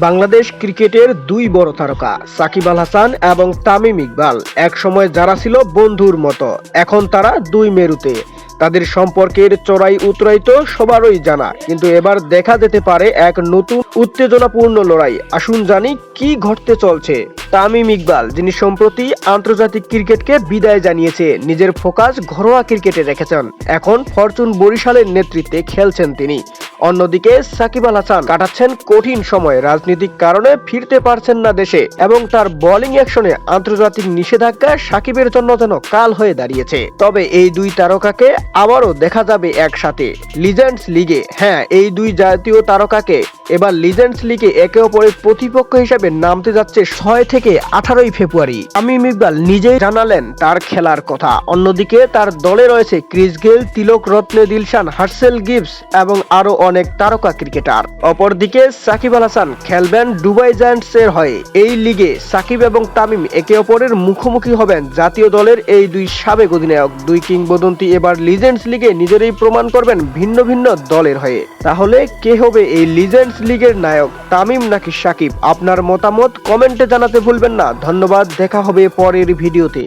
বাংলাদেশ ক্রিকেটের দুই বড় তারকা সাকিব আল হাসান এবং তামিম ইকবাল একসময় যারা ছিল বন্ধুর মতো, এখন তারা দুই মেরুতে। তাদের সম্পর্কের চড়াই উতরাই তো সবারই জানা, কিন্তু এবার দেখা যেতে পারে এক নতুন উত্তেজনাপূর্ণ লড়াই। আসুন জানি কি ঘটতে চলছে। তামিম ইকবাল, যিনি সম্প্রতি আন্তর্জাতিক ক্রিকেটকে বিদায় জানিয়েছে, নিজের ফোকাস ঘরোয়া ক্রিকেটে রেখেছেন। এখন ফরচুন বরিশালের নেতৃত্বে খেলছেন তিনি। অন্যদিকে সাকিব আল হাসান কাটাচ্ছেন কঠিন সময়, রাজনৈতিক কারণে ফিরতে পারছেন না দেশে এবং তার বোলিং অ্যাকশনে আন্তর্জাতিক নিষেধাজ্ঞা সাকিবের জন্য যেন কাল হয়ে দাঁড়িয়েছে। তবে এই দুই তারকাকে আবারও দেখা যাবে একসাথে লিজেন্ডস লিগে। হ্যাঁ, এই দুই জাতীয় তারকাকে এবার লিজেন্ডস লিগে একে অপরের প্রতিপক্ষ হিসেবে নামতে যাচ্ছে 6 থেকে 18 ফেব্রুয়ারি। তামিম ইকবাল নিজেই জানালেন তার খেলার কথা। অন্যদিকে তার দলে রয়েছে ক্রিস গেল, তিলক রত্নে দিলশান, হার্সেল গিবস এবং আরো অনেক তারকা ক্রিকেটার। অপরদিকে সাকিব আল হাসান খেলবেন দুবাই জায়ান্টস এর হয়ে। এই লিগে সাকিব এবং তামিম একে অপরের মুখোমুখি হবেন জাতীয় দলের এই দুই সাবেক অধিনায়ক। দুই কিংবদন্তি এবার লিজেন্ডস লিগে নিজেরই প্রমাণ করবেন ভিন্ন ভিন্ন দলের হয়ে। তাহলে কে হবে এই লিজেন্ডস লিগের নায়ক, তামিম নাকি সাকিব? আপনার মতামত কমেন্টে জানাতে ভুলবেন না। ধন্যবাদ, দেখা হবে পরের ভিডিওতে।